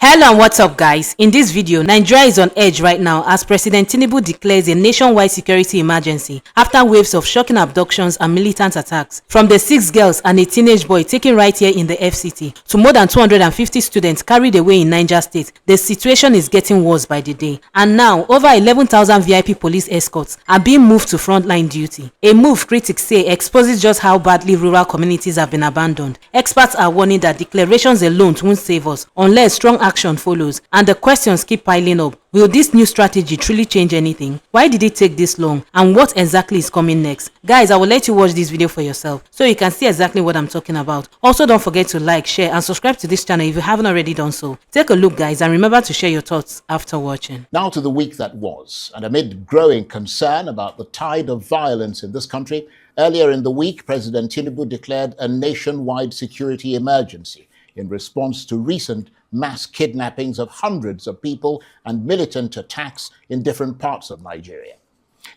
Hello and what's up guys? In this video, Nigeria is on edge right now as President Tinubu declares a nationwide security emergency after waves of shocking abductions and militant attacks. From the 6 girls and a teenage boy taken right here in the FCT to more than 250 students carried away in Niger State, the situation is getting worse by the day. And now, over 11,000 VIP police escorts are being moved to frontline duty. A move critics say exposes just how badly rural communities have been abandoned. Experts are warning that declarations alone won't save us unless strong action follows, and the questions keep piling up. Will this new strategy truly change anything? Why did it take this long? And what exactly is coming next? Guys, I will let you watch this video for yourself so you can see exactly what I'm talking about. Also, don't forget to like, share and subscribe to this channel if you haven't already done so. Take a look guys, and remember to share your thoughts after watching. Now to the week that was, and amid growing concern about the tide of violence in this country, earlier in the week, President Tinubu declared a nationwide security emergency in response to recent mass kidnappings of hundreds of people and militant attacks in different parts of Nigeria.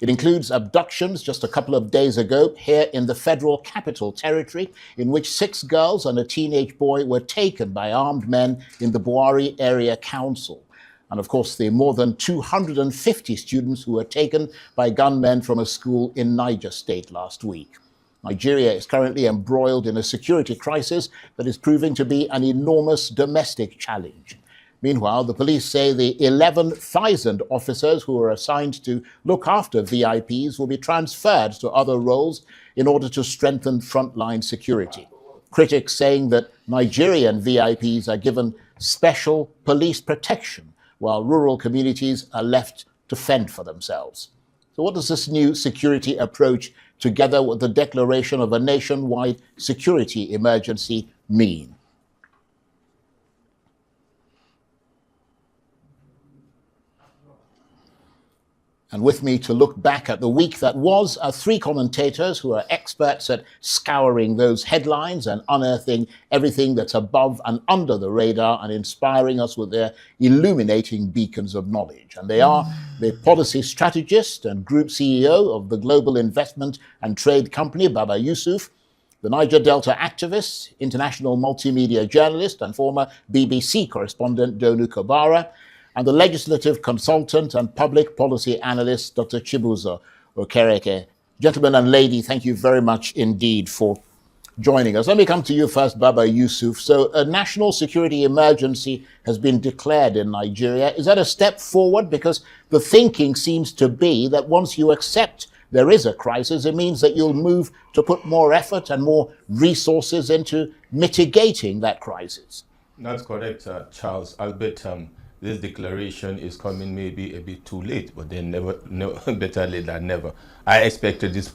It includes abductions just a couple of days ago here in the Federal Capital Territory, in which 6 girls and a teenage boy were taken by armed men in the Buhari Area Council. And of course, the more than 250 students who were taken by gunmen from a school in Niger State last week. Nigeria is currently embroiled in a security crisis that is proving to be an enormous domestic challenge. Meanwhile, the police say the 11,000 officers who are assigned to look after VIPs will be transferred to other roles in order to strengthen frontline security. Critics saying that Nigerian VIPs are given special police protection while rural communities are left to fend for themselves. So what does this new security approach, together with the declaration of a nationwide security emergency, mean? And with me to look back at the week that was are 3 commentators who are experts at scouring those headlines and unearthing everything that's above and under the radar and inspiring us with their illuminating beacons of knowledge. And they are the policy strategist and group CEO of the global investment and trade company, Baba Yusuf, the Niger Delta activist, international multimedia journalist and former BBC correspondent Donu Kabara, and the legislative consultant and public policy analyst, Dr. Chibuzo Okereke. Gentlemen and lady, thank you very much indeed for joining us. Let me come to you first, Baba Yusuf. So a national security emergency has been declared in Nigeria. Is that a step forward? Because the thinking seems to be that once you accept there is a crisis, it means that you'll move to put more effort and more resources into mitigating that crisis. That's correct, Charles. Albert, this declaration is coming maybe a bit too late, but then never better late than never. I expected this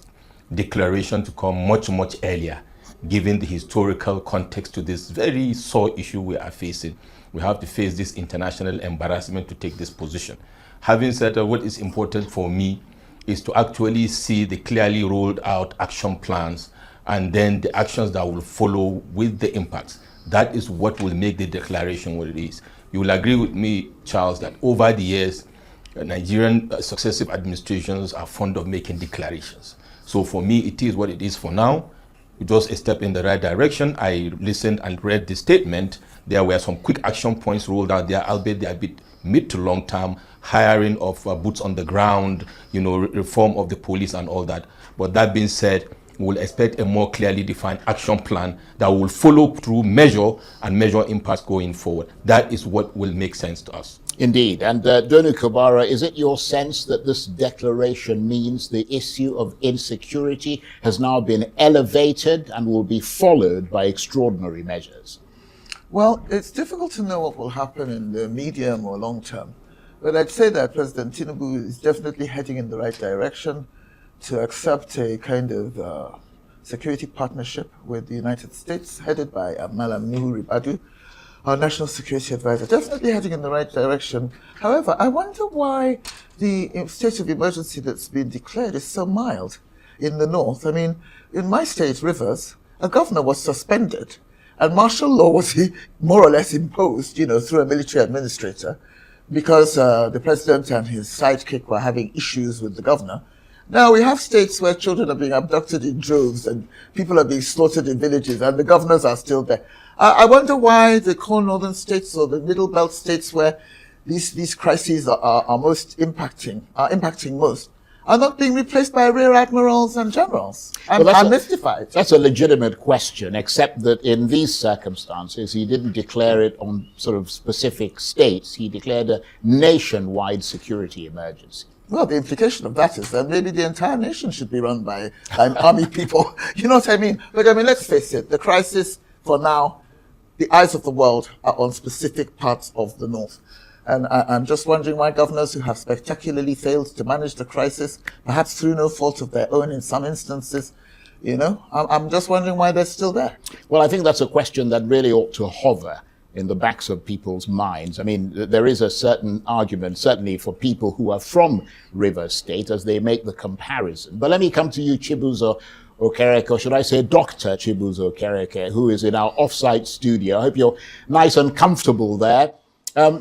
declaration to come much earlier, given the historical context to this very sore issue we are facing. We have to face this international embarrassment to take this position. Having said that, what is important for me is to actually see the clearly rolled out action plans and then the actions that will follow with the impacts. That is what will make the declaration what it is. You will agree with me, Charles, that over the years, Nigerian successive administrations are fond of making declarations. So for me, it is what it is for now. It was a step in the right direction. I listened and read the statement. There were some quick action points rolled out there, albeit they are a bit mid to long term, hiring of boots on the ground, reform of the police and all that. But that being said, we'll expect a more clearly defined action plan that will follow through, measure impacts going forward. That is what will make sense to us. Indeed. And Donu Kabara, is it your sense that this declaration means the issue of insecurity has now been elevated and will be followed by extraordinary measures? Well, it's difficult to know what will happen in the medium or long term. But I'd say that President Tinubu is definitely heading in the right direction to accept a kind of security partnership with the United States, headed by Malam Nuhu Ribadu, our national security advisor, definitely heading in the right direction. However, I wonder why the state of emergency that's been declared is so mild in the north. I mean, in my state, Rivers, a governor was suspended, and martial law was more or less imposed, through a military administrator, because the president and his sidekick were having issues with the governor. Now we have states where children are being abducted in droves and people are being slaughtered in villages and the governors are still there. I wonder why the core northern states or the middle belt states where these crises are impacting most, are not being replaced by rear admirals and generals. I'm mystified. That's a legitimate question, except that in these circumstances, he didn't declare it on sort of specific states. He declared a nationwide security emergency. Well, the implication of that is that maybe the entire nation should be run by army people. You know what I mean? But I mean, let's face it, the crisis for now, the eyes of the world are on specific parts of the north. And I'm just wondering why governors who have spectacularly failed to manage the crisis, perhaps through no fault of their own in some instances, you know, I'm just wondering why they're still there. Well, I think that's a question that really ought to hover in the backs of people's minds. I mean, there is a certain argument, certainly for people who are from Rivers State, as they make the comparison. But let me come to you, Chibuzo Okereke, or should I say Dr. Chibuzo Okereke, who is in our off-site studio. I hope you're nice and comfortable there.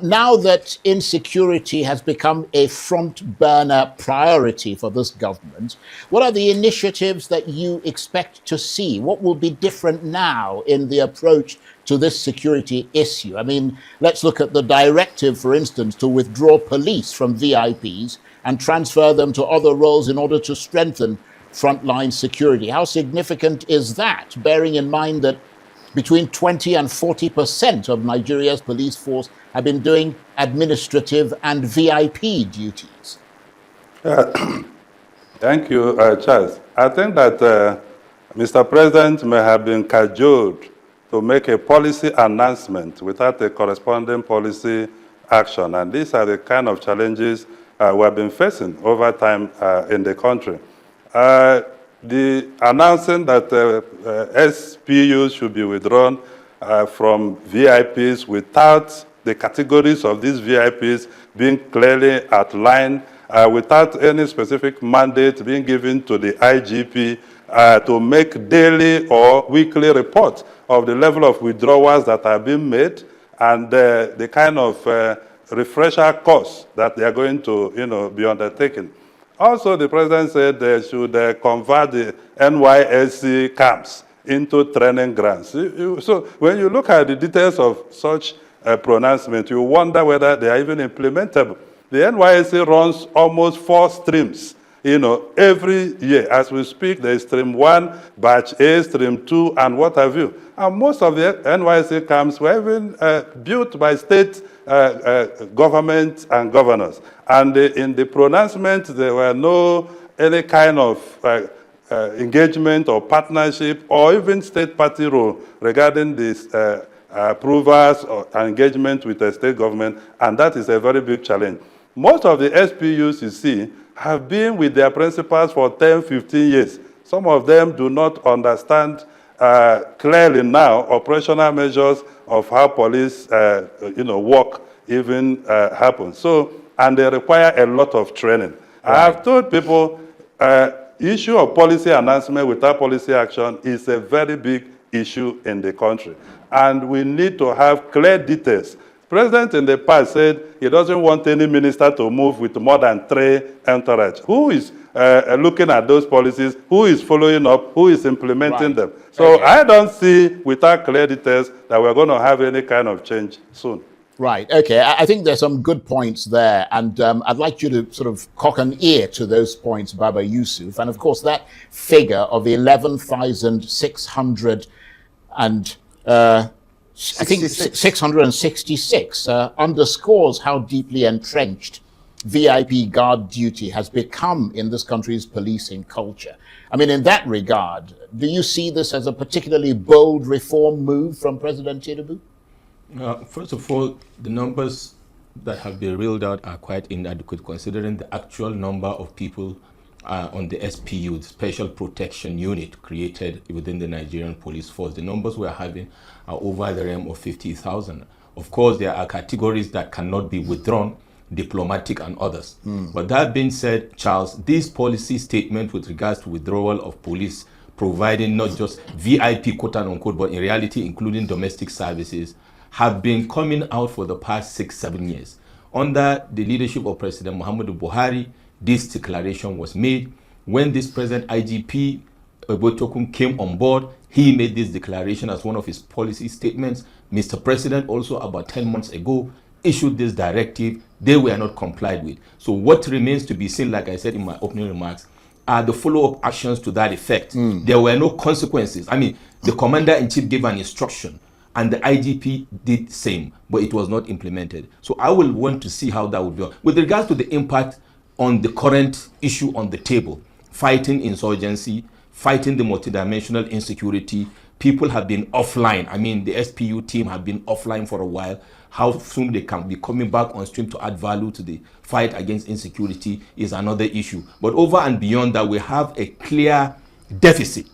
Now that insecurity has become a front burner priority for this government, what are the initiatives that you expect to see? What will be different now in the approach to this security issue? I mean, let's look at the directive, for instance, to withdraw police from VIPs and transfer them to other roles in order to strengthen frontline security. How significant is that, bearing in mind that between 20 and 40% of Nigeria's police force have been doing administrative and VIP duties? Thank you, Charles. I think that Mr. President may have been cajoled to make a policy announcement without a corresponding policy action. And these are the kind of challenges we have been facing over time in the country. The announcing that SPUs should be withdrawn from VIPs without the categories of these VIPs being clearly outlined, without any specific mandate being given to the IGP to make daily or weekly reports of the level of withdrawals that are being made and the kind of refresher course that they are going to be undertaking. Also, the president said they should convert the NYSC camps into training grounds. So when you look at the details of such a pronouncement, you wonder whether they are even implementable. The NYSC runs almost 4 streams, every year. As we speak, there is stream 1, batch A, stream 2, and what have you. And most of the NYSC camps were even built by state government and governors. And in the pronouncement, there were no any kind of engagement or partnership or even state party role regarding this approvals or engagement with the state government, and that is a very big challenge. Most of the SPUs you see have been with their principals for 10, 15 years. Some of them do not understand clearly now operational measures of how police work even happen. So, and they require a lot of training. Right. I have told people issue of policy announcement without policy action is a very big issue in the country. And we need to have clear details. The president in the past said he doesn't want any minister to move with more than 3 entourage. Who is looking at those policies? Who is following up? Who is implementing them? So I don't see, without clear details, that we're going to have any kind of change soon. Right. Okay. I think there's some good points there. And I'd like you to sort of cock an ear to those points, Baba Yusuf. And of course, that figure of 11,600 and I think 666 underscores how deeply entrenched VIP guard duty has become in this country's policing culture. I mean, in that regard, do you see this as a particularly bold reform move from President Tinubu? First of all, the numbers that have been reeled out are quite inadequate considering the actual number of people on the SPU, the Special Protection Unit created within the Nigerian police force. The numbers we are having are over the realm of 50,000. Of course, there are categories that cannot be withdrawn, diplomatic and others. But that being said, Charles, this policy statement with regards to withdrawal of police, providing not just VIP quote unquote, but in reality including domestic services, have been coming out for the past 6-7 years. Under the leadership of President Muhammadu Buhari, this declaration was made. When this present IGP Tokun came on board, He made this declaration as one of his policy statements. Mr. President also about 10 months ago issued this directive. They were not complied with. So what remains to be seen, like I said in my opening remarks, are the follow-up actions to that effect. There were no consequences. I mean, the commander-in-chief gave an instruction and the IGP did the same, but it was not implemented. So I will want to see how that would be. With regards to the impact on the current issue on the table, fighting insurgency, fighting the multidimensional insecurity, people have been offline. I mean, the SPU team have been offline for a while. How soon they can be coming back on stream to add value to the fight against insecurity is another issue. But over and beyond that, we have a clear deficit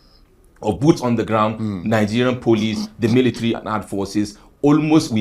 of boots on the ground, Nigerian police, the military and armed forces. We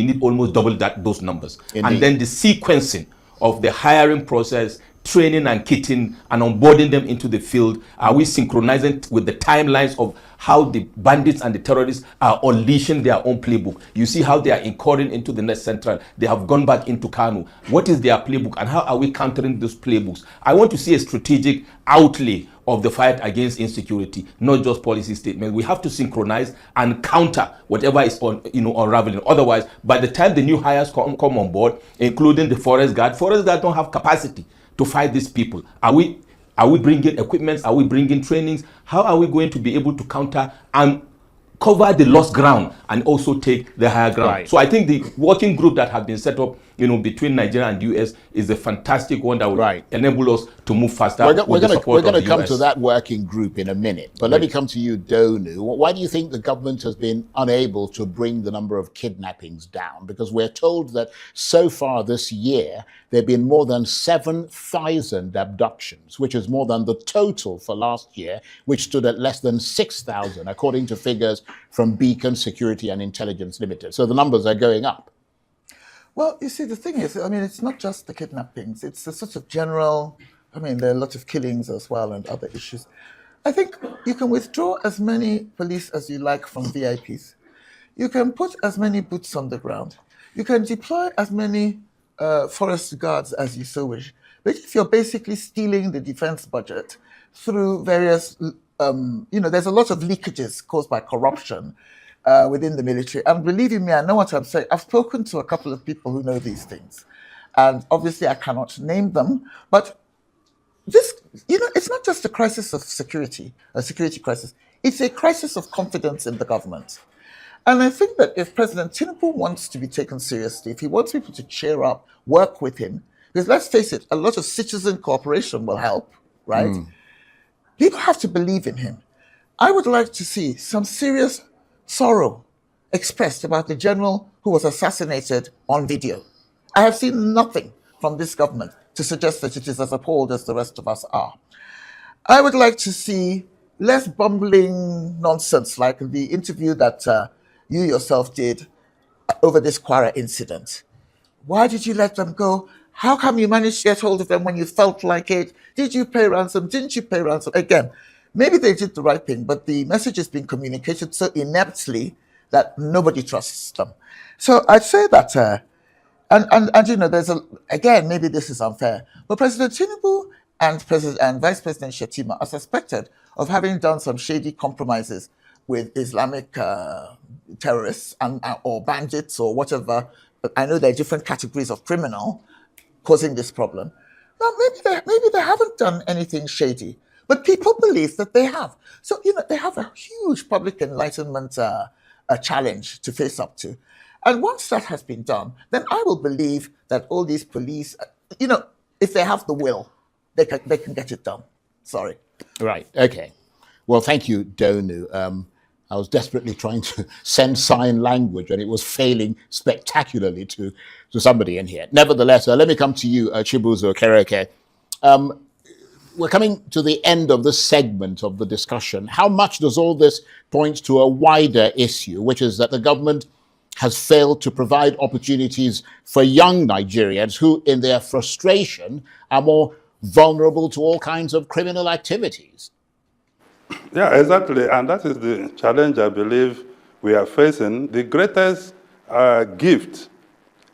need almost double those numbers. Indeed. And then the sequencing of the hiring process, training and kitting and onboarding them into the field. Are we synchronizing with the timelines of how the bandits and the terrorists are unleashing their own playbook? You see how they are incurring into the next central. They have gone back into Kanu. What is their playbook and how are we countering those playbooks? I want to see a strategic outlay of the fight against insecurity, not just policy statements. We have to synchronize and counter whatever is unraveling. Otherwise, by the time the new hires come on board, including the forest guard don't have capacity to fight these people. Are we bringing equipment? Are we bringing trainings? How are we going to be able to counter and cover the lost ground and also take the higher ground? Right. So I think the working group that has been set up, between Nigeria and the US is a fantastic one that will enable us to move faster. We're going to come US. to that working group in a minute, but let me come to you, Donu. Why do you think the government has been unable to bring the number of kidnappings down? Because we're told that so far this year, there have been more than 7,000 abductions, which is more than the total for last year, which stood at less than 6,000, according to figures from Beacon Security and Intelligence Limited. So the numbers are going up. Well, you see, the thing is, I mean, it's not just the kidnappings. It's a sort of general, there are a lot of killings as well and other issues. I think you can withdraw as many police as you like from VIPs. You can put as many boots on the ground. You can deploy as many forest guards as you so wish. But if you're basically stealing the defense budget through various, there's a lot of leakages caused by corruption within the military. And believe you me, I know what I'm saying. I've spoken to a couple of people who know these things. And obviously I cannot name them, but this, it's not just a crisis of security, a security crisis. It's a crisis of confidence in the government. And I think that if President Tinubu wants to be taken seriously, if he wants people to cheer up, work with him, because let's face it, a lot of citizen cooperation will help, right? People have to believe in him. I would like to see some serious sorrow expressed about the general who was assassinated on video. I have seen nothing from this government to suggest that it is as appalled as the rest of us are. I would like to see less bumbling nonsense like the interview that you yourself did over this Kwara incident. Why did you let them go? How come you managed to get hold of them when you felt like it? Did you pay ransom? Didn't you pay ransom? Again, maybe they did the right thing, but the message has been communicated so ineptly that nobody trusts them. So I'd say that, there's again, maybe this is unfair, but President Tinubu and Vice President Shettima are suspected of having done some shady compromises with Islamic terrorists or bandits or whatever. But I know there are different categories of criminal causing this problem. Now, maybe they haven't done anything shady, but people believe that they have. So, they have a huge public enlightenment challenge to face up to. And once that has been done, then I will believe that all these police, if they have the will, they can get it done. Sorry. Right. Okay. Well, thank you, Donu. I was desperately trying to send sign language and it was failing spectacularly to somebody in here. Nevertheless, let me come to you, Chibuzo Okereke. We're coming to the end of this segment of the discussion. How much does all this point to a wider issue, which is that the government has failed to provide opportunities for young Nigerians who, in their frustration, are more vulnerable to all kinds of criminal activities? Yeah, exactly. And that is the challenge I believe we are facing. The greatest gift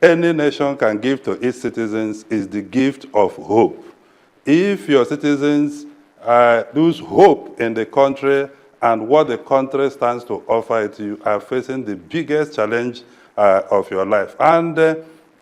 any nation can give to its citizens is the gift of hope. If your citizens lose hope in the country and what the country stands to offer it, you are facing the biggest challenge of your life. And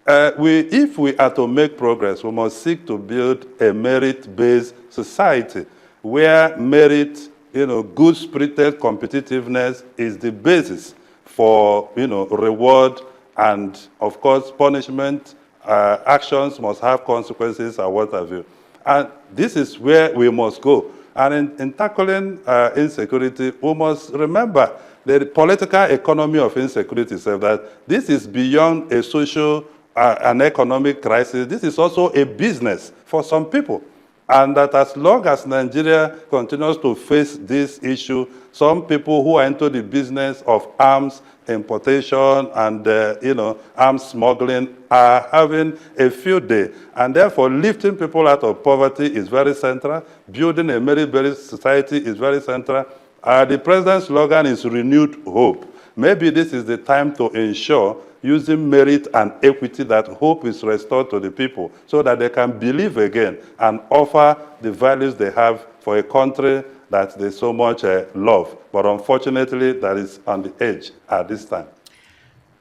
if we are to make progress, we must seek to build a merit-based society where merit, good-spirited competitiveness is the basis for, reward, and of course, punishment. Actions must have consequences and what have you. And this is where we must go. And in tackling insecurity, we must remember the political economy of insecurity says that this is beyond a social and economic crisis. This is also a business for some people. And that as long as Nigeria continues to face this issue, some people who are into the business of arms importation and arms smuggling are having a field day. And therefore, lifting people out of poverty is very central. Building a merit-based society is very central. The president's slogan is renewed hope. Maybe this is the time to ensure, using merit and equity, that hope is restored to the people so that they can believe again and offer the values they have for a country that they so much love. But unfortunately, that is on the edge at this time.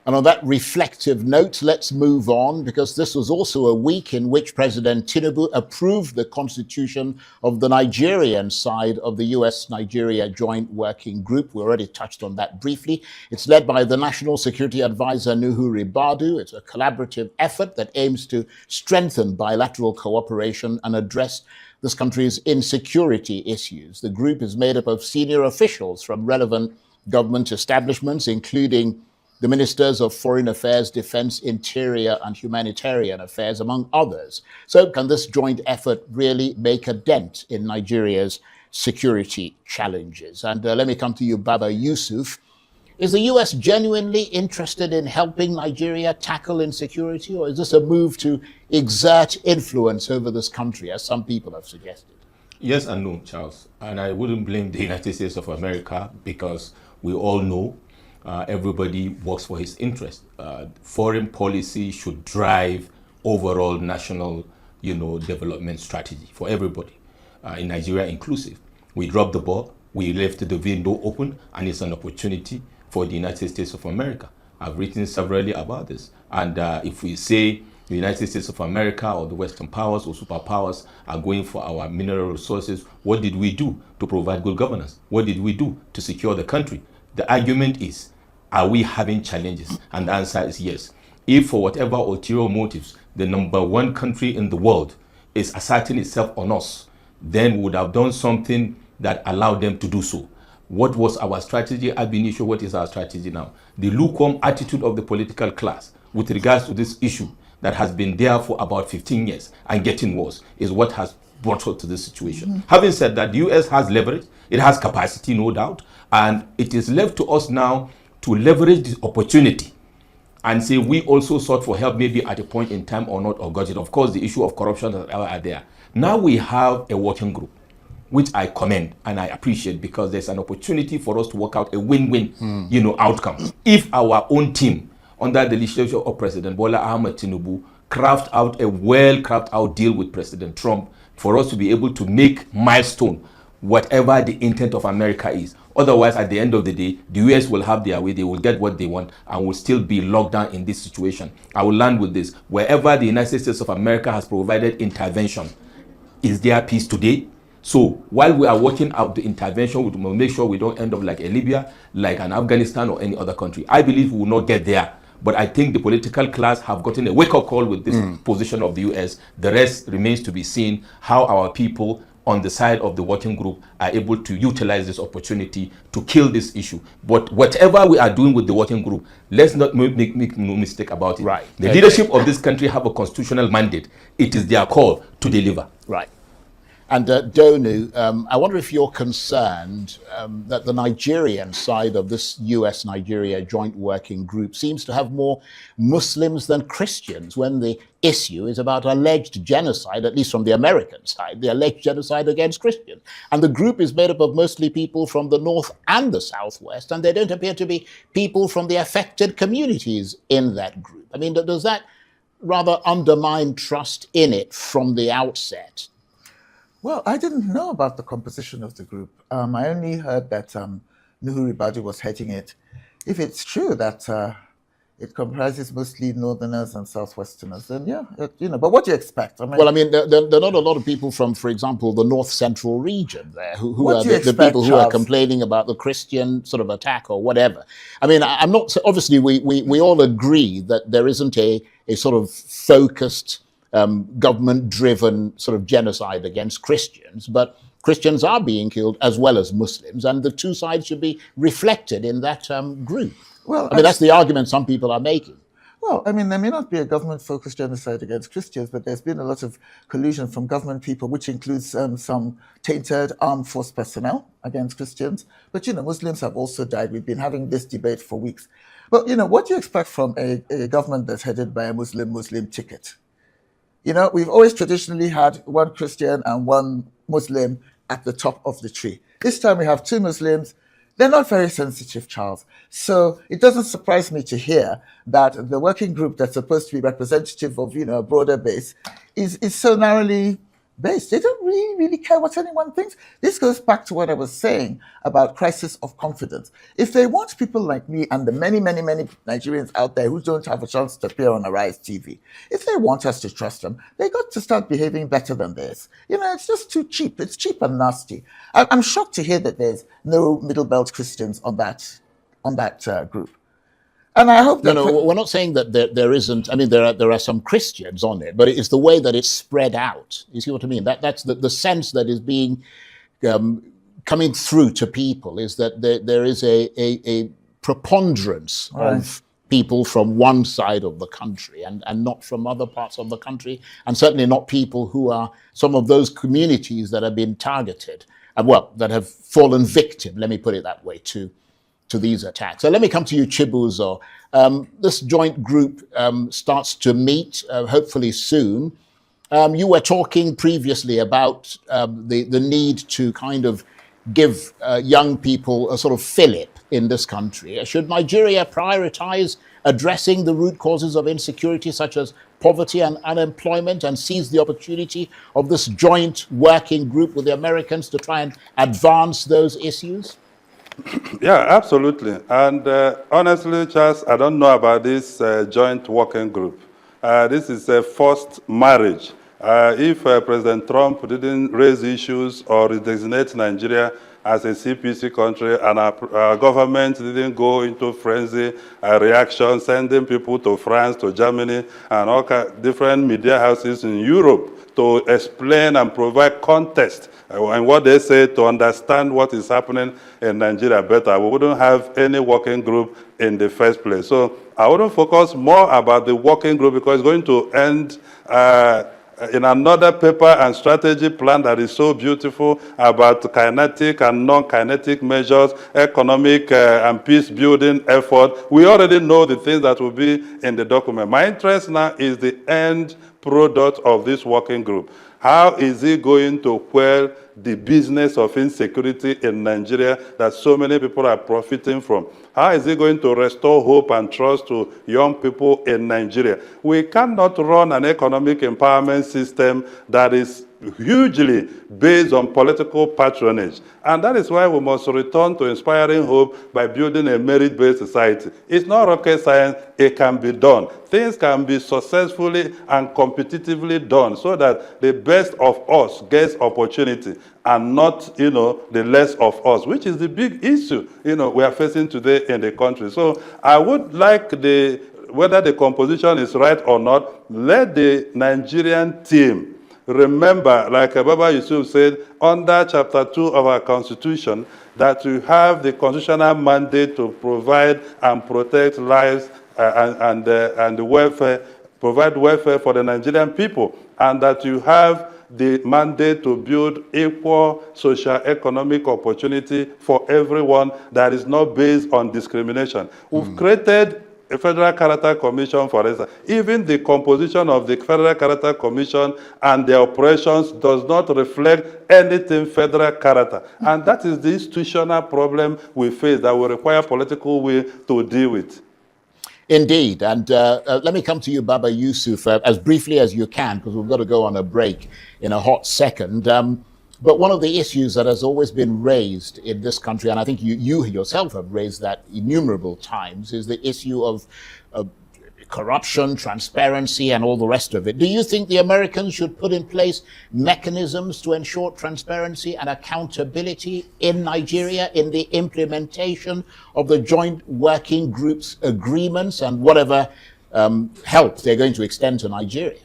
And on that reflective note, let's move on, because this was also a week in which President Tinubu approved the constitution of the Nigerian side of the US-Nigeria Joint Working Group. We already touched on that briefly. It's led by the National Security Advisor, Nuhu Ribadu. It's a collaborative effort that aims to strengthen bilateral cooperation and address this country's insecurity issues. The group is made up of senior officials from relevant government establishments, including the Ministers of Foreign Affairs, Defense, Interior, and Humanitarian Affairs, among others. So can this joint effort really make a dent in Nigeria's security challenges? And let me come to you, Baba Yusuf. Is the US genuinely interested in helping Nigeria tackle insecurity, or is this a move to exert influence over this country, as some people have suggested? Yes and no, Charles. And I wouldn't blame the United States of America, because we all know everybody works for his interest. Foreign policy should drive overall national, development strategy for everybody, in Nigeria inclusive. We dropped the ball, we left the window open, and it's an opportunity for the United States of America. I've written severally about this. And if we say the United States of America or the Western powers or superpowers are going for our mineral resources, what did we do to provide good governance? What did we do to secure the country? The argument is, are we having challenges? And the answer is yes. If for whatever ulterior motives, the number one country in the world is asserting itself on us, then we would have done something that allowed them to do so. What was our strategy ab initio? What is our strategy now? The lukewarm attitude of the political class with regards to this issue that has been there for about 15 years and getting worse is what has brought us to this situation. Mm-hmm. Having said that, the US has leverage, it has capacity, no doubt, and it is left to us now to leverage this opportunity and say we also sought for help maybe at a point in time or not, or got it. Of course, the issue of corruption are there. Now we have a working group, which I commend and I appreciate, because there's an opportunity for us to work out a win-win, outcome. If our own team, under the leadership of President Bola Ahmed Tinubu, craft out a well-crafted deal with President Trump for us to be able to make milestone whatever the intent of America is. Otherwise, at the end of the day, the US will have their way, they will get what they want, and will still be locked down in this situation. I will land with this. Wherever the United States of America has provided intervention, is there peace today? So while we are working out the intervention, we will make sure we don't end up like a Libya, like an Afghanistan or any other country. I believe we will not get there. But I think the political class have gotten a wake-up call with this position of the US. The rest remains to be seen, how our people on the side of the working group are able to utilize this opportunity to kill this issue. But whatever we are doing with the working group, let's not make no mistake about it. Right. The leadership of this country have a constitutional mandate. It is their call to deliver. Right. And Donu, I wonder if you're concerned that the Nigerian side of this US-Nigeria joint working group seems to have more Muslims than Christians when the issue is about alleged genocide, at least from the American side, the alleged genocide against Christians. And the group is made up of mostly people from the North and the Southwest, and they don't appear to be people from the affected communities in that group. I mean, does that rather undermine trust in it from the outset? Well, I didn't know about the composition of the group. I only heard that Nuhu Ribadu was heading it. If it's true that it comprises mostly Northerners and Southwesterners, then yeah, but what do you expect? I mean, Well, I mean, there are not a lot of people from, for example, the North Central region there who What are do you the expect, people who are Charles? complaining about the Christian sort of attack or whatever. I mean, I'm not, obviously, we all agree that there isn't a sort of focused, government-driven sort of genocide against Christians, but Christians are being killed as well as Muslims, and the two sides should be reflected in that group. Well, I mean, that's the argument some people are making. Well, I mean, there may not be a government-focused genocide against Christians, but there's been a lot of collusion from government people, which includes some tainted armed force personnel against Christians. But, Muslims have also died. We've been having this debate for weeks. But, what do you expect from a government that's headed by a Muslim ticket? We've always traditionally had one Christian and one Muslim at the top of the tree. This time we have two Muslims. They're not very sensitive, Charles. So it doesn't surprise me to hear that the working group that's supposed to be representative of, a broader base is so narrowly based. They don't really care what anyone thinks. This goes back to what I was saying about crisis of confidence. If they want people like me and the many, many, many Nigerians out there who don't have a chance to appear on Arise TV, if they want us to trust them, they got to start behaving better than this. It's just too cheap. It's cheap and nasty. I'm shocked to hear that there's no middle belt Christians on that group. And I hope that No, we're not saying that there isn't. I mean, there are some Christians on it, but it's the way that it's spread out. You see what I mean? That's the sense that is being coming through to people, is that there is a preponderance of people from one side of the country and not from other parts of the country, and certainly not people who are some of those communities that have been targeted, that have fallen victim, let me put it that way, to these attacks. So let me come to you, Chibuzo. This joint group starts to meet, hopefully soon. You were talking previously about the need to kind of give young people a sort of fillip in this country. Should Nigeria prioritize addressing the root causes of insecurity, such as poverty and unemployment, and seize the opportunity of this joint working group with the Americans to try and advance those issues? Yeah, absolutely. And honestly, Charles, I don't know about this joint working group. This is a forced marriage. If President Trump didn't raise issues or designate Nigeria as a CPC country, and our government didn't go into frenzy reaction, sending people to France, to Germany, and all different media houses in Europe to explain and provide context and what they say to understand what is happening in Nigeria better, we wouldn't have any working group in the first place. So I wouldn't focus more about the working group, because it's going to end in another paper and strategy plan that is so beautiful about kinetic and non-kinetic measures, economic and peace-building effort. We already know the things that will be in the document. My interest now is the end product of this working group. How is it going to quell the business of insecurity in Nigeria that so many people are profiting from? How is it going to restore hope and trust to young people in Nigeria? We cannot run an economic empowerment system that is hugely based on political patronage. And that is why we must return to inspiring hope by building a merit-based society. It's not rocket science, it can be done. Things can be successfully and competitively done so that the best of us gets opportunity and not, the less of us, which is the big issue, we are facing today in the country. So I would like whether the composition is right or not, let the Nigerian team remember, like Baba Yusuf said, under Chapter 2 of our Constitution, that we have the constitutional mandate to provide and protect lives and welfare, provide welfare for the Nigerian people, and that you have the mandate to build equal socio-economic opportunity for everyone that is not based on discrimination. We've created a Federal Character Commission, for instance. Even the composition of the Federal Character Commission and their operations does not reflect anything federal character. And that is the institutional problem we face that will require political will to deal with. Indeed. And let me come to you, Baba Yusuf, as briefly as you can, because we've got to go on a break in a hot second. But one of the issues that has always been raised in this country, and I think you yourself have raised that innumerable times, is the issue of corruption, transparency, and all the rest of it. Do you think the Americans should put in place mechanisms to ensure transparency and accountability in Nigeria in the implementation of the joint working group's agreements and whatever help they're going to extend to Nigeria?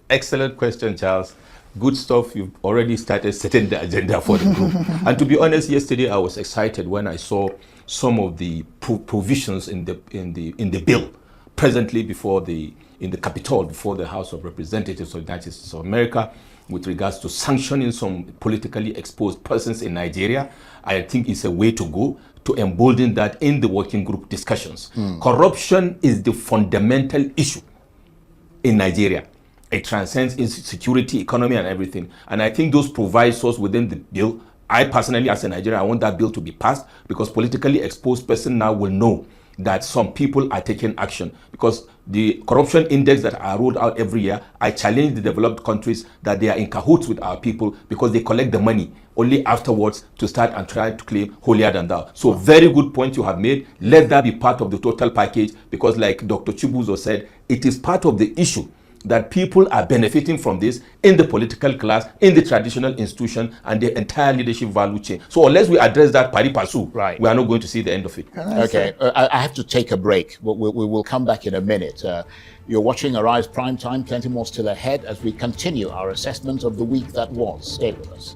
Excellent question, Charles. Good stuff. You've already started setting the agenda for the group. And to be honest, yesterday I was excited when I saw some of the provisions in the bill presently in the Capitol, before the House of Representatives of the United States of America, with regards to sanctioning some politically exposed persons in Nigeria. I think it's a way to go to embolden that in the working group discussions. Corruption is the fundamental issue in Nigeria. It transcends insecurity, economy, and everything. And I think those provisos within the bill, I personally, as a Nigerian, I want that bill to be passed, because politically exposed person now will know that some people are taking action. Because the corruption index that are rolled out every year, I challenge the developed countries that they are in cahoots with our people, because they collect the money only afterwards to start and try to claim holier than thou. So very good point you have made. Let that be part of the total package, because like Dr. Chibuzo said, it is part of the issue that people are benefiting from this in the political class, in the traditional institution, and the entire leadership value chain. So unless we address that pari passu, right, we are not going to see the end of it. Okay, I have to take a break. We will come back in a minute. You're watching Arise Primetime. Plenty more still ahead as we continue our assessment of the week that was. Stay with us.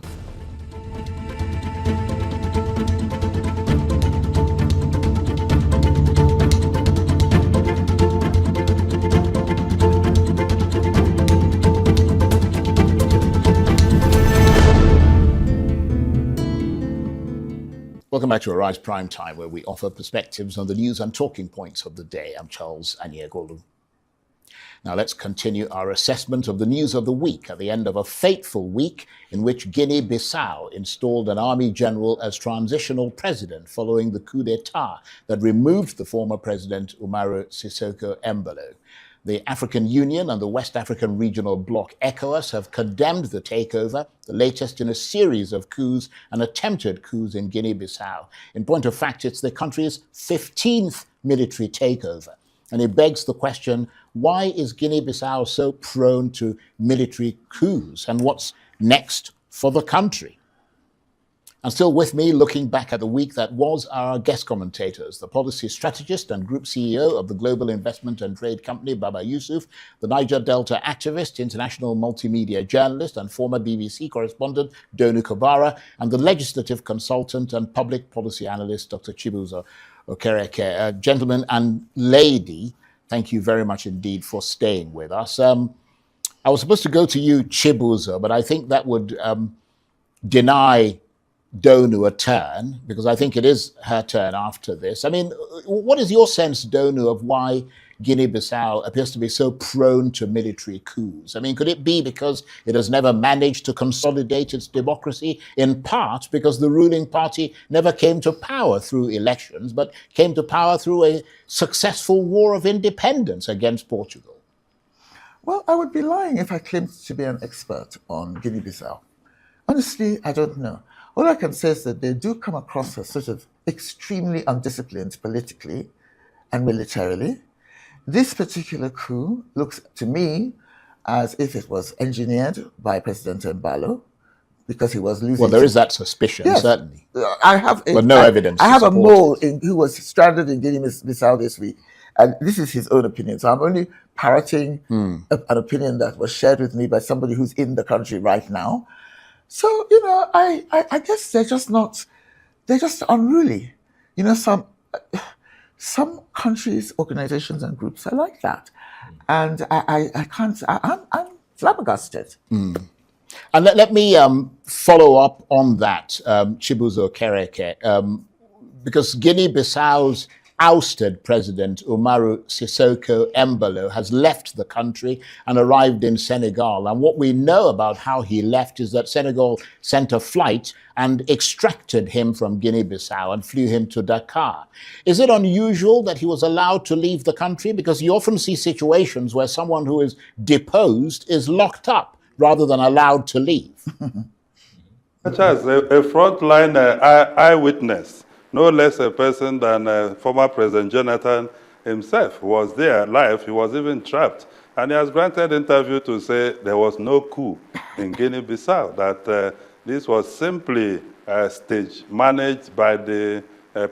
Welcome back to Arise Prime Time, where we offer perspectives on the news and talking points of the day. I'm Charles Anyegolu. Now let's continue our assessment of the news of the week at the end of a fateful week in which Guinea-Bissau installed an army general as transitional president following the coup d'etat that removed the former president Umaru Sissoco Embalo. The African Union and the West African Regional Bloc ECOWAS have condemned the takeover, the latest in a series of coups and attempted coups in Guinea-Bissau. In point of fact, it's the country's 15th military takeover. And it begs the question, why is Guinea-Bissau so prone to military coups? And what's next for the country? And still with me, looking back at the week that was, are our guest commentators, the policy strategist and group CEO of the global investment and trade company, Baba Yusuf, the Niger Delta activist, international multimedia journalist and former BBC correspondent, Donu Kabara, and the legislative consultant and public policy analyst, Dr. Chibuzo Okereke. Gentlemen and lady, thank you very much indeed for staying with us. I was supposed to go to you, Chibuzo, but I think that would deny Donu a turn, because I think it is her turn after this. I mean, what is your sense, Donu, of why Guinea-Bissau appears to be so prone to military coups? I mean, could it be because it has never managed to consolidate its democracy, in part because the ruling party never came to power through elections, but came to power through a successful war of independence against Portugal? Well, I would be lying if I claimed to be an expert on Guinea-Bissau. Honestly, I don't know. All I can say is that they do come across as sort of extremely undisciplined politically and militarily. This particular coup looks to me as if it was engineered by President Embalo, because he was losing. Well, there is that suspicion, yes, certainly. But no evidence. I have a mole who was stranded in Guinea-Bissau this week, and this is his own opinion. So I'm only parroting an opinion that was shared with me by somebody who's in the country right now. So, you know, I guess they're just unruly. You know, some countries, organizations and groups are like that. And I'm flabbergasted. And let me follow up on that, Chibuzo Okereke, because Guinea-Bissau's ousted President Umaru Sissoco Embalo has left the country and arrived in Senegal. And what we know about how he left is that Senegal sent a flight and extracted him from Guinea-Bissau and flew him to Dakar. Is it unusual that he was allowed to leave the country? Because you often see situations where someone who is deposed is locked up rather than allowed to leave. Charles, a frontline eyewitness, no less a person than former President Jonathan himself, was there live. He was even trapped. And he has granted interview to say there was no coup in Guinea-Bissau, that this was simply stage managed by the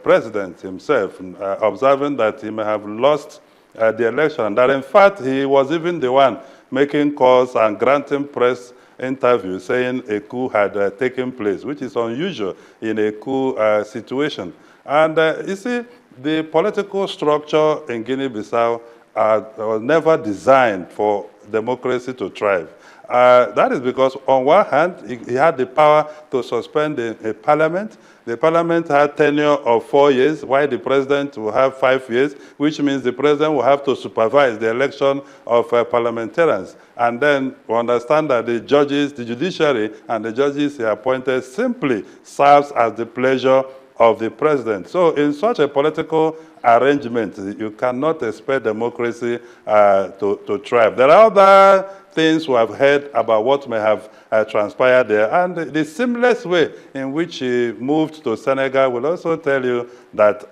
president himself, observing that he may have lost the election, that in fact he was even the one making calls and granting press interviews saying a coup had taken place, which is unusual in a coup situation. And you see, the political structure in Guinea-Bissau was never designed for democracy to thrive. That is because, on one hand, he had the power to suspend a parliament. The parliament had tenure of 4 years, while the president will have 5 years, which means the president will have to supervise the election of parliamentarians. And then we understand that the judges, the judiciary, and the judges he appointed simply serves as the pleasure of the president. So in such a political arrangement, you cannot expect democracy to thrive. There are other things we have heard about what may have transpired there. And the seamless way in which he moved to Senegal will also tell you that,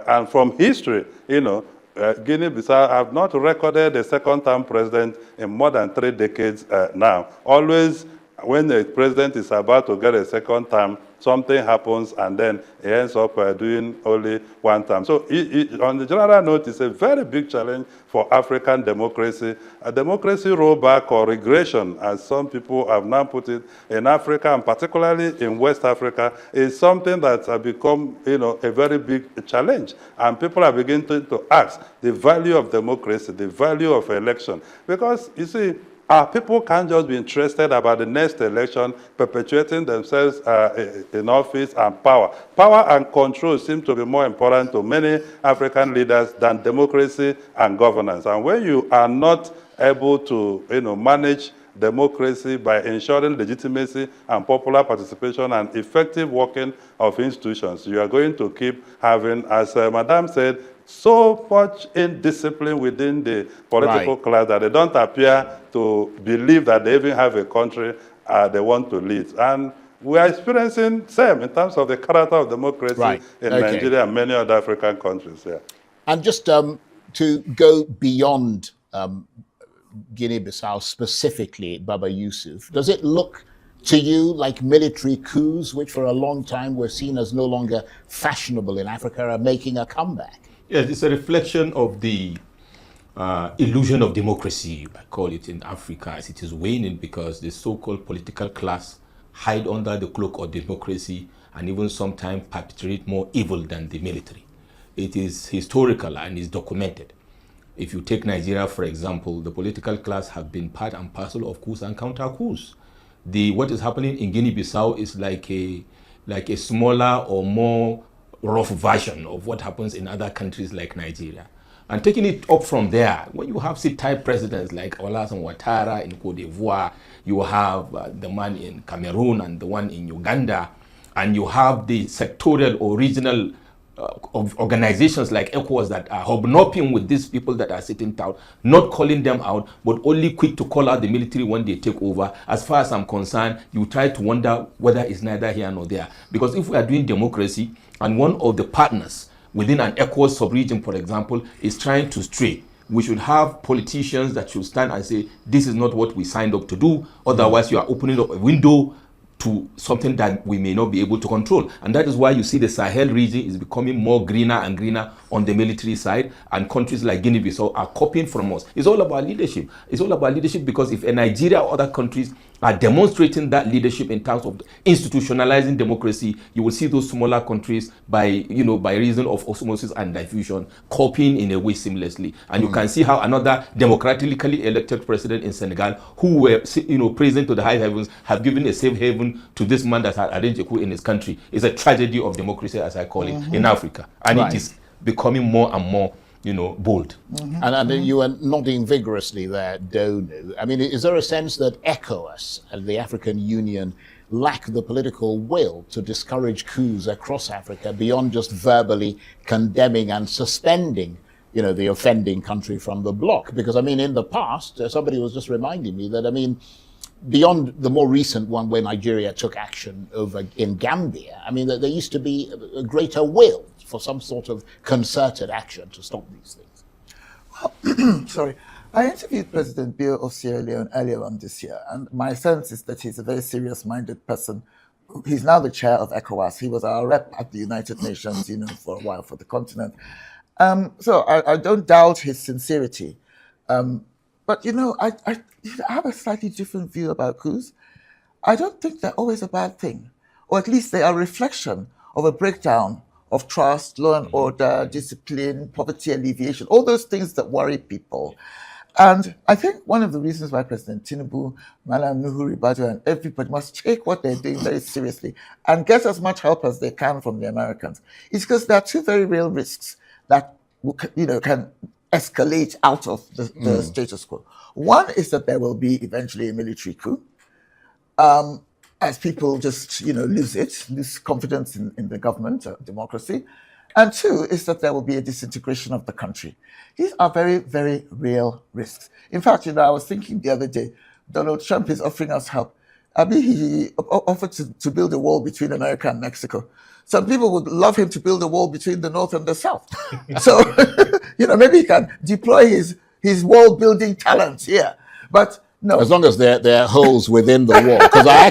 and from history, you know, Guinea-Bissau have not recorded a second-term president in more than 3 decades now. Always, when the president is about to get a second term, something happens and then he ends up doing only 1 term. So on the general note, it's a very big challenge for African democracy. A democracy rollback or regression, as some people have now put it, in Africa, and particularly in West Africa, is something that has become, you know, a very big challenge. And people are beginning to ask the value of democracy, the value of election. Because, you see, people can't just be interested about the next election, perpetuating themselves in office and power. Power and control seem to be more important to many African leaders than democracy and governance. And when you are not able to, you know, manage democracy by ensuring legitimacy and popular participation and effective working of institutions, you are going to keep having, as Madam said, so much indiscipline within the political class that they don't appear to believe that they even have a country they want to lead. And we are experiencing same in terms of the character of democracy in Nigeria and many other African countries. Yeah. And just to go beyond Guinea-Bissau specifically, Baba Yusuf, does it look to you like military coups, which for a long time were seen as no longer fashionable in Africa, are making a comeback? Yes, it's a reflection of the illusion of democracy, I call it, in Africa, as it is waning, because the so-called political class hide under the cloak of democracy and even sometimes perpetrate more evil than the military. It is historical and is documented. If you take Nigeria, for example, the political class have been part and parcel of coups and counter-coups. What is happening in Guinea-Bissau is like a smaller or more rough version of what happens in other countries like Nigeria. And taking it up from there, when you have sit-tight presidents like Olassane Ouattara in Cote d'Ivoire, you have the man in Cameroon and the one in Uganda, and you have the sectorial or regional organizations like ECOWAS that are hobnobbing with these people that are sitting down, not calling them out, but only quick to call out the military when they take over. As far as I'm concerned, you try to wonder whether it's neither here nor there. Because if we are doing democracy, and one of the partners within an ECOWAS sub-region, for example, is trying to stray, we should have politicians that should stand and say, this is not what we signed up to do. Otherwise, you are opening up a window to something that we may not be able to control. And that is why you see the Sahel region is becoming more greener and greener on the military side, and countries like Guinea-Bissau are copying from us. It's all about leadership. It's all about leadership, because if Nigeria or other countries are demonstrating that leadership in terms of institutionalizing democracy, you will see those smaller countries, by reason of osmosis and diffusion, copying in a way seamlessly. And you can see how another democratically elected president in Senegal, who were praising to the high heavens, have given a safe haven to this man that had arranged a coup in his country. It's a tragedy of democracy, as I call it, in Africa. And it is becoming more and more bold. And you were nodding vigorously there, Donu. I mean, is there a sense that ECOWAS and the African Union lack the political will to discourage coups across Africa beyond just verbally condemning and suspending, the offending country from the bloc? Because, I mean, in the past, somebody was just reminding me that, I mean, beyond the more recent one where Nigeria took action over in Gambia, I mean, there used to be a greater will for some sort of concerted action to stop these things. Sorry. I interviewed President Bill of Sierra Leone earlier on this year, and my sense is that he's a very serious-minded person. He's now the chair of ECOWAS. He was our rep at the United Nations, for a while for the continent. So I don't doubt his sincerity. But, I have a slightly different view about coups. I don't think they're always a bad thing, or at least they are a reflection of a breakdown of trust, law and order, discipline, poverty alleviation, all those things that worry people. And I think one of the reasons why President Tinubu, Malam Nuhu Ribadu, and everybody must take what they're doing very seriously and get as much help as they can from the Americans is because there are two very real risks that can escalate out of the status quo. One is that there will be eventually a military coup, as people just lose confidence in the government, democracy. And two is that there will be a disintegration of the country. These are very, very real risks. In fact, I was thinking the other day, Donald Trump is offering us help. I mean, he offered to build a wall between America and Mexico. Some people would love him to build a wall between the North and the South. So, maybe he can deploy his wall building talents here. But no. As long as there are holes within the wall, because I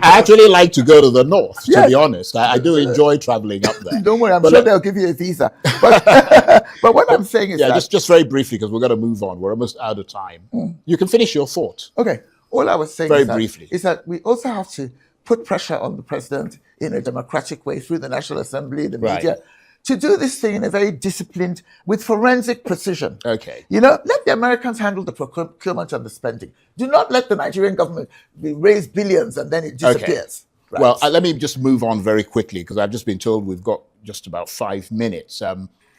actually like to go to the north. To be honest, I do enjoy traveling up there. Don't worry, I'm sure they'll give you a visa. But what I'm saying is that just very briefly, because we're going to move on. We're almost out of time. You can finish your thought. Okay. All I was saying very briefly is that we also have to put pressure on the president in a democratic way through the National Assembly, the media, to do this thing in a very disciplined, with forensic precision. Okay. Let the Americans handle the procurement and the spending. Do not let the Nigerian government raise billions and then it disappears. Okay. Right? Well, let me just move on very quickly because I've just been told we've got just about 5 minutes.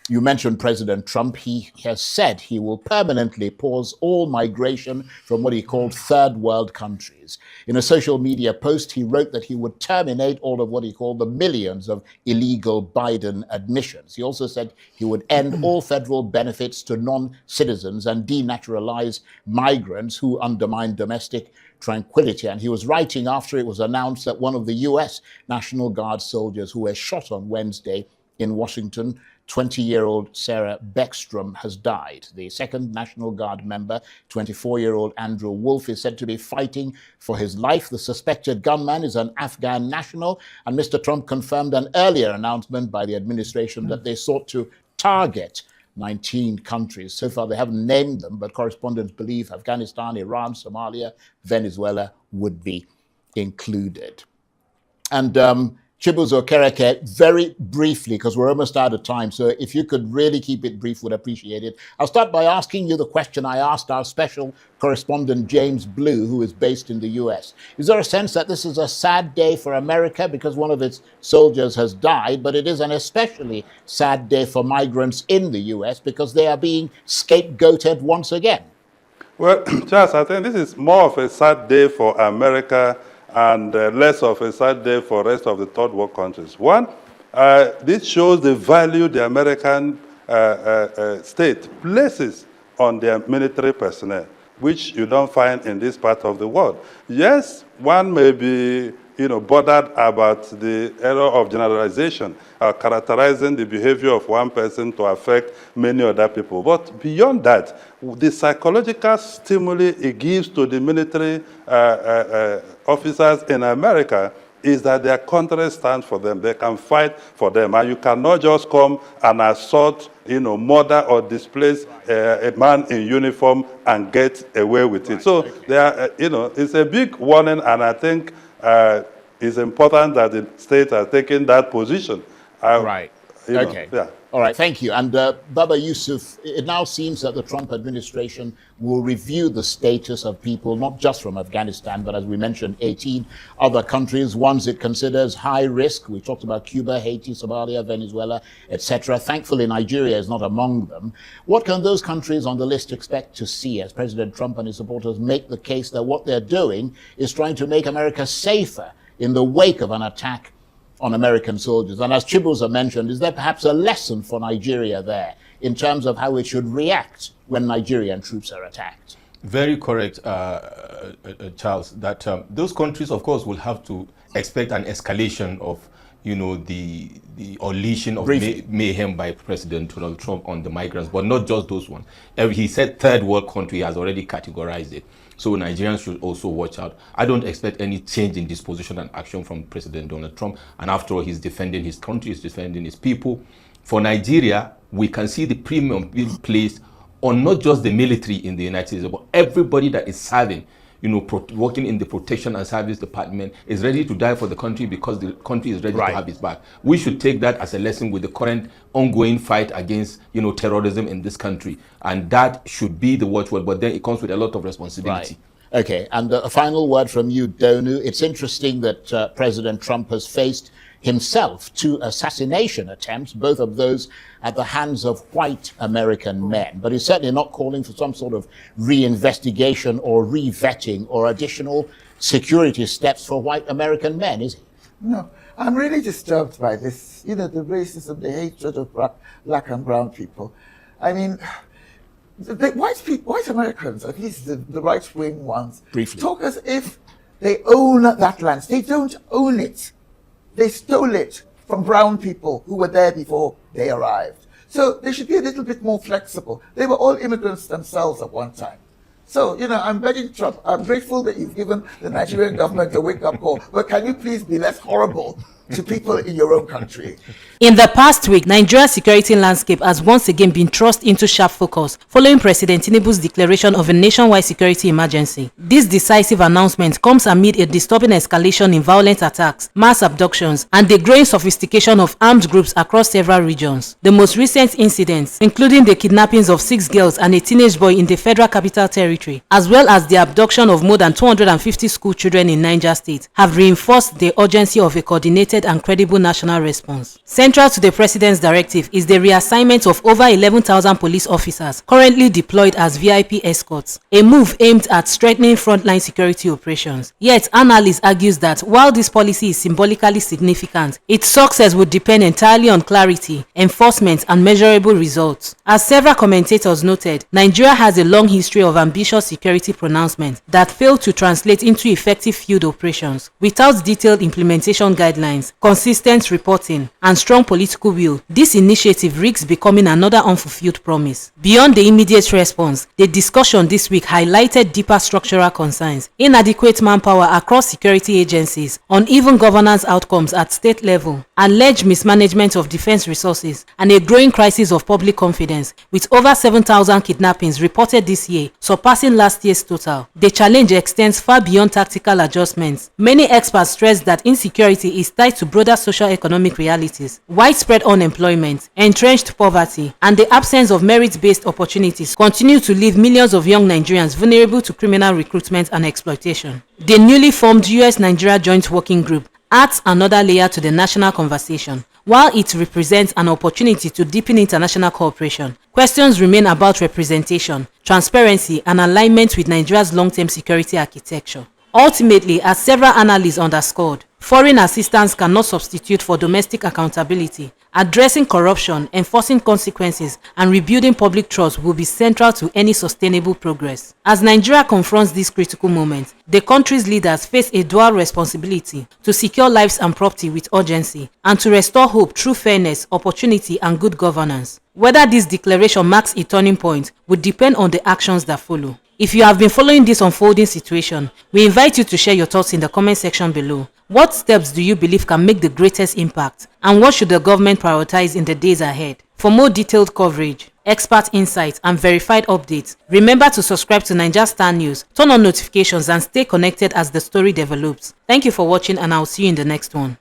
You mentioned President Trump. He has said he will permanently pause all migration from what he called third world countries. In a social media post, he wrote that he would terminate all of what he called the millions of illegal Biden admissions. He also said he would end all federal benefits to non-citizens and denaturalize migrants who undermine domestic tranquility. And he was writing after it was announced that one of the U.S. National Guard soldiers who were shot on Wednesday in Washington, 20-year-old Sarah Beckstrom, has died. The second National Guard member, 24-year-old Andrew Wolf, is said to be fighting for his life. The suspected gunman is an Afghan national, and Mr. Trump confirmed an earlier announcement by the administration that they sought to target 19 countries. So far, they haven't named them, but correspondents believe Afghanistan, Iran, Somalia, Venezuela would be included. And Chibuzo Kereke, very briefly, because we're almost out of time, so if you could really keep it brief, would appreciate it. I'll start by asking you the question I asked our special correspondent, James Blue, who is based in the US. Is there a sense that this is a sad day for America because one of its soldiers has died, but it is an especially sad day for migrants in the US because they are being scapegoated once again? Well, Charles, I think this is more of a sad day for America and less of a sad day for the rest of the third world countries. One, this shows the value the American state places on their military personnel, which you don't find in this part of the world. Yes, one may be bothered about the error of generalization, characterizing the behavior of one person to affect many other people. But beyond that, the psychological stimuli it gives to the military officers in America is that their country stands for them. They can fight for them. And you cannot just come and assault, murder or displace a man in uniform and get away with it. So, it's a big warning, and I think it's important that the states are taking that position. Right. Okay. Yeah. All right. Thank you. And Baba Yusuf, it now seems that the Trump administration will review the status of people, not just from Afghanistan, but as we mentioned, 18 other countries, ones it considers high risk. We talked about Cuba, Haiti, Somalia, Venezuela, etc. Thankfully, Nigeria is not among them. What can those countries on the list expect to see as President Trump and his supporters make the case that what they're doing is trying to make America safer in the wake of an attack on American soldiers? And as Chibuzo mentioned, is there perhaps a lesson for Nigeria there in terms of how it should react when Nigerian troops are attacked? Very correct, Charles, that those countries, of course, will have to expect an escalation of, the unleashing of mayhem by President Donald Trump on the migrants, but not just those ones. He said third world country, has already categorized it. So Nigerians should also watch out. I don't expect any change in disposition and action from President Donald Trump. And after all, he's defending his country, he's defending his people. For Nigeria, we can see the premium being placed on not just the military in the United States, but everybody that is serving, working in the protection and service department, is ready to die for the country because the country is ready to have its back. We should take that as a lesson with the current ongoing fight against, terrorism in this country. And that should be the watchword, but then it comes with a lot of responsibility. Right. Okay, and a final word from you, Donu. It's interesting that President Trump has faced himself 2 assassination attempts, both of those at the hands of white American men. But he's certainly not calling for some sort of reinvestigation or re-vetting or additional security steps for white American men, is he? No, I'm really disturbed by this, the racism, the hatred of black and brown people. I mean, the white Americans, at least the right-wing ones, briefly talk as if they own that land. They don't own it. They stole it from brown people who were there before they arrived. So they should be a little bit more flexible. They were all immigrants themselves at one time. So, I'm begging Trump, I'm grateful that you've given the Nigerian government a wake-up call, but can you please be less horrible to people in your own country? In the past week, Nigeria's security landscape has once again been thrust into sharp focus following President Tinubu's declaration of a nationwide security emergency. This decisive announcement comes amid a disturbing escalation in violent attacks, mass abductions, and the growing sophistication of armed groups across several regions. The most recent incidents, including the kidnappings of 6 girls and a teenage boy in the Federal Capital Territory, as well as the abduction of more than 250 school children in Niger State, have reinforced the urgency of a coordinated and credible national response. Central to the President's directive is the reassignment of over 11,000 police officers currently deployed as VIP escorts, a move aimed at strengthening frontline security operations. Yet, analysts argue that while this policy is symbolically significant, its success would depend entirely on clarity, enforcement, and measurable results. As several commentators noted, Nigeria has a long history of ambitious security pronouncements that failed to translate into effective field operations. Without detailed implementation guidelines, consistent reporting, and strong political will, this initiative risks becoming another unfulfilled promise. Beyond the immediate response, the discussion this week highlighted deeper structural concerns: inadequate manpower across security agencies, uneven governance outcomes at state level, alleged mismanagement of defense resources, and a growing crisis of public confidence, with over 7,000 kidnappings reported this year, surpassing last year's total. The challenge extends far beyond tactical adjustments. Many experts stress that insecurity is tied to broader socio-economic realities. Widespread unemployment, entrenched poverty, and the absence of merit-based opportunities continue to leave millions of young Nigerians vulnerable to criminal recruitment and exploitation. The newly formed US-Nigeria Joint Working Group adds another layer to the national conversation. While it represents an opportunity to deepen international cooperation, questions remain about representation, transparency, and alignment with Nigeria's long-term security architecture. Ultimately, as several analysts underscored, foreign assistance cannot substitute for domestic accountability. Addressing corruption, enforcing consequences, and rebuilding public trust will be central to any sustainable progress. As Nigeria confronts this critical moment, the country's leaders face a dual responsibility: to secure lives and property with urgency, and to restore hope through fairness, opportunity, and good governance. Whether this declaration marks a turning point would depend on the actions that follow. If you have been following this unfolding situation, we invite you to share your thoughts in the comment section below. What steps do you believe can make the greatest impact, and what should the government prioritize in the days ahead? For more detailed coverage, expert insights, and verified updates, remember to subscribe to Naija Star News, turn on notifications, and stay connected as the story develops. Thank you for watching, and I'll see you in the next one.